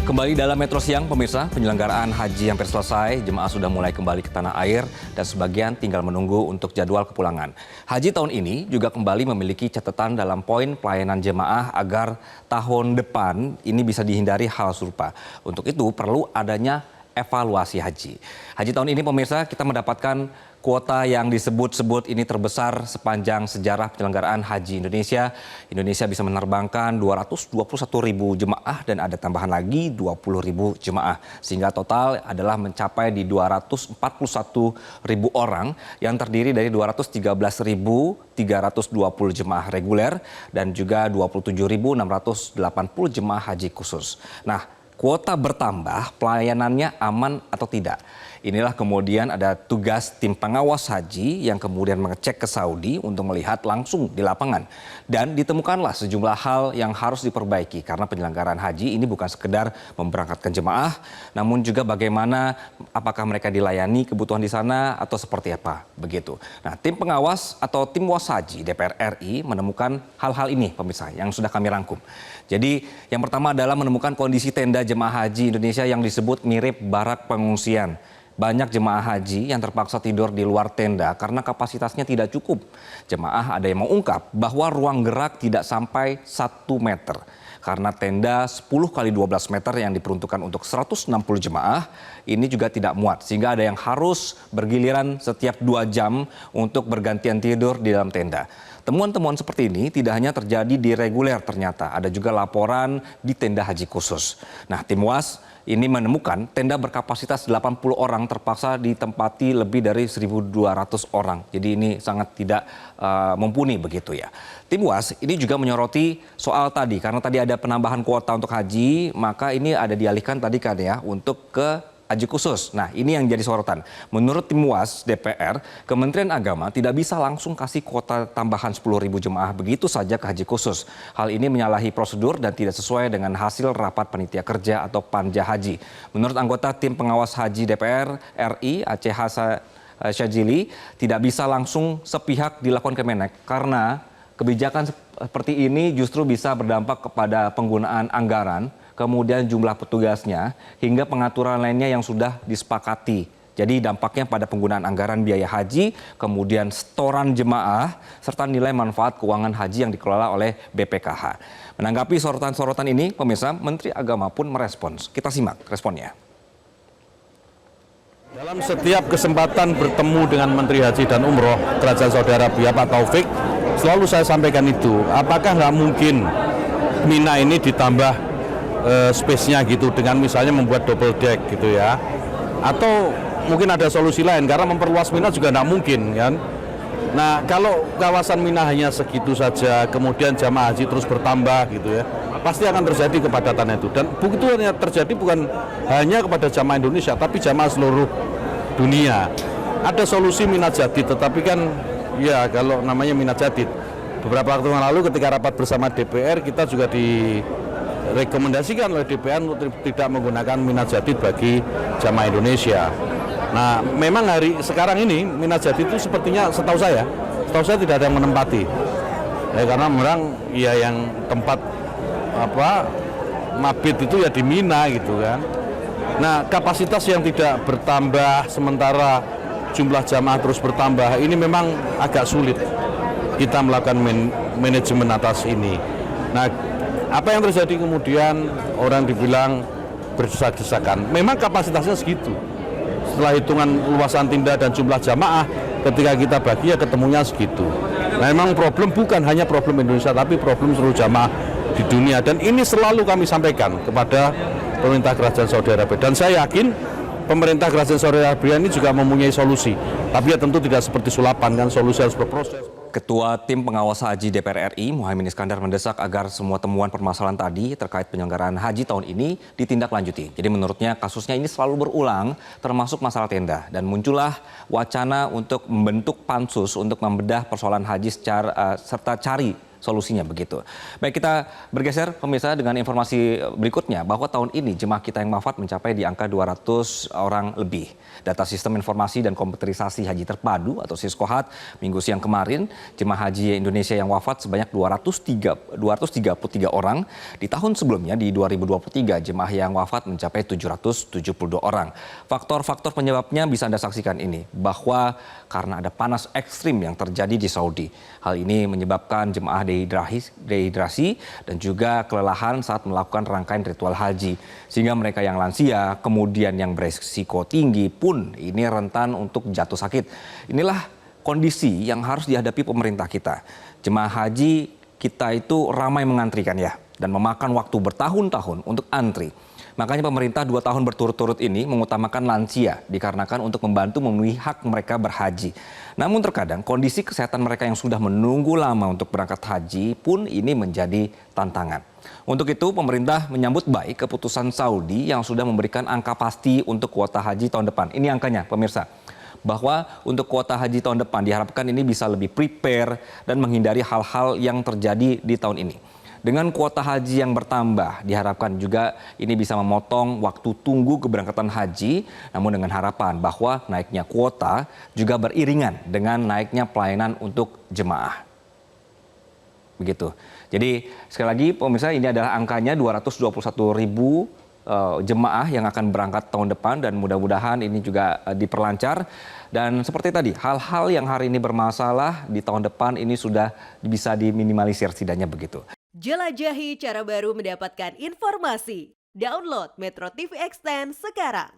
Kembali dalam Metro Siang, pemirsa, penyelenggaraan haji hampir selesai, jemaah sudah mulai kembali ke tanah air dan sebagian tinggal menunggu untuk jadwal kepulangan. Haji tahun ini juga kembali memiliki catatan dalam poin pelayanan jemaah agar tahun depan ini bisa dihindari hal serupa. Untuk itu perlu adanya evaluasi haji. Haji tahun ini, pemirsa, kita mendapatkan kuota yang disebut-sebut ini terbesar sepanjang sejarah penyelenggaraan haji Indonesia. Indonesia bisa menerbangkan 221.000 jemaah dan ada tambahan lagi 20.000 jemaah. Sehingga total adalah mencapai di 241.000 orang yang terdiri dari 213.320 jemaah reguler dan juga 27.680 jemaah haji khusus. Nah, kuota bertambah, pelayanannya aman atau tidak? Inilah kemudian ada tugas tim pengawas haji yang kemudian mengecek ke Saudi untuk melihat langsung di lapangan. Dan ditemukanlah sejumlah hal yang harus diperbaiki karena penyelenggaraan haji ini bukan sekedar memberangkatkan jemaah, namun juga bagaimana apakah mereka dilayani kebutuhan di sana atau seperti apa begitu. Nah, tim pengawas atau tim was haji DPR RI menemukan hal-hal ini, pemirsa, yang sudah kami rangkum. Jadi yang pertama adalah menemukan kondisi tenda jemaah haji Indonesia yang disebut mirip barak pengungsian. Banyak jemaah haji yang terpaksa tidur di luar tenda karena kapasitasnya tidak cukup. Jemaah ada yang mengungkap bahwa ruang gerak tidak sampai 1 meter. Karena tenda 10 kali 12 meter yang diperuntukkan untuk 160 jemaah ini juga tidak muat. Sehingga ada yang harus bergiliran setiap 2 jam untuk bergantian tidur di dalam tenda. Temuan-temuan seperti ini tidak hanya terjadi di reguler ternyata. Ada juga laporan di tenda haji khusus. Nah, tim WAS ini menemukan tenda berkapasitas 80 orang terpaksa ditempati lebih dari 1.200 orang. Jadi ini sangat tidak mumpuni begitu ya. Tim WAS ini juga menyoroti soal tadi, karena tadi ada penambahan kuota untuk haji, maka ini ada dialihkan tadi kan ya untuk ke haji khusus. Nah, ini yang jadi sorotan. Menurut tim WAS DPR, Kementerian Agama tidak bisa langsung kasih kuota tambahan 10.000 jemaah begitu saja ke haji khusus. Hal ini menyalahi prosedur dan tidak sesuai dengan hasil rapat panitia kerja atau panja haji. Menurut anggota tim pengawas haji DPR RI Aceh Syadzili, tidak bisa langsung sepihak dilakukan Kemenek karena kebijakan seperti ini justru bisa berdampak kepada penggunaan anggaran, kemudian jumlah petugasnya, hingga pengaturan lainnya yang sudah disepakati. Jadi dampaknya pada penggunaan anggaran biaya haji, kemudian setoran jemaah, serta nilai manfaat keuangan haji yang dikelola oleh BPKH. Menanggapi sorotan-sorotan ini, pemirsa, Menteri Agama pun merespons. Kita simak responnya. Dalam setiap kesempatan bertemu dengan Menteri Haji dan Umroh Kerajaan Saudi Arabia Pak Taufik, selalu saya sampaikan itu, apakah nggak mungkin Mina ini ditambah space-nya gitu dengan misalnya membuat double deck gitu ya, atau mungkin ada solusi lain karena memperluas Mina juga tidak mungkin kan. Nah, kalau kawasan Mina hanya segitu saja kemudian jamaah haji terus bertambah gitu ya, pasti akan terjadi kepadatan itu. Dan begitu hanya terjadi bukan hanya kepada jamaah Indonesia tapi jamaah seluruh dunia. Ada solusi Mina Jadid, tetapi kan ya kalau namanya Mina Jadid, beberapa waktu yang lalu ketika rapat bersama DPR kita juga direkomendasikan oleh DPR untuk tidak menggunakan Mina Jadid bagi jamaah Indonesia. Nah, memang hari sekarang ini Mina Jadid itu sepertinya setahu saya tidak ada yang menempati. Ya, karena memang ya yang tempat mabit itu ya di Mina gitu kan. Nah, kapasitas yang tidak bertambah sementara jumlah jamaah terus bertambah ini memang agak sulit kita melakukan manajemen atas ini. Nah, apa yang terjadi kemudian orang dibilang berdesak-desakan. Memang kapasitasnya segitu. Setelah hitungan luasan tenda dan jumlah jamaah, ketika kita bagi ya ketemunya segitu. Nah, memang problem bukan hanya problem Indonesia, tapi problem seluruh jamaah di dunia. Dan ini selalu kami sampaikan kepada pemerintah Kerajaan Saudi Arabia. Dan saya yakin pemerintah Kerajaan Saudi Arabia ini juga mempunyai solusi. Tapi ya tentu tidak seperti sulapan, kan solusi harus berproses. Ketua Tim Pengawas Haji DPR RI, Muhaimin Iskandar, mendesak agar semua temuan permasalahan tadi terkait penyelenggaraan haji tahun ini ditindaklanjuti. Jadi menurutnya kasusnya ini selalu berulang, termasuk masalah tenda. Dan muncullah wacana untuk membentuk pansus untuk membedah persoalan haji serta cari solusinya begitu. Baik, kita bergeser pemirsa dengan informasi berikutnya bahwa tahun ini jemaah kita yang wafat mencapai di angka 200 orang lebih. Data Sistem Informasi dan Komputerisasi Haji Terpadu atau Siskohat minggu siang kemarin, jemaah haji Indonesia yang wafat sebanyak 233 orang. Di tahun sebelumnya di 2023 jemaah yang wafat mencapai 772 orang. Faktor-faktor penyebabnya bisa Anda saksikan ini, bahwa karena ada panas ekstrim yang terjadi di Saudi. Hal ini menyebabkan jemaah dehidrasi dan juga kelelahan saat melakukan rangkaian ritual haji. Sehingga mereka yang lansia, kemudian yang beresiko tinggi pun ini rentan untuk jatuh sakit. Inilah kondisi yang harus dihadapi pemerintah kita. Jemaah haji kita itu ramai mengantrikan ya, dan memakan waktu bertahun-tahun untuk antri. Makanya pemerintah 2 tahun berturut-turut ini mengutamakan lansia dikarenakan untuk membantu memenuhi hak mereka berhaji. Namun terkadang kondisi kesehatan mereka yang sudah menunggu lama untuk berangkat haji pun ini menjadi tantangan. Untuk itu pemerintah menyambut baik keputusan Saudi yang sudah memberikan angka pasti untuk kuota haji tahun depan. Ini angkanya pemirsa. Bahwa untuk kuota haji tahun depan diharapkan ini bisa lebih prepare dan menghindari hal-hal yang terjadi di tahun ini. Dengan kuota haji yang bertambah, diharapkan juga ini bisa memotong waktu tunggu keberangkatan haji, namun dengan harapan bahwa naiknya kuota juga beriringan dengan naiknya pelayanan untuk jemaah. Begitu. Jadi sekali lagi pemirsa, ini adalah angkanya 221.000 jemaah yang akan berangkat tahun depan, dan mudah-mudahan ini juga diperlancar. Dan seperti tadi, hal-hal yang hari ini bermasalah di tahun depan ini sudah bisa diminimalisir setidaknya begitu. Jelajahi cara baru mendapatkan informasi. Download Metro TV Extend sekarang.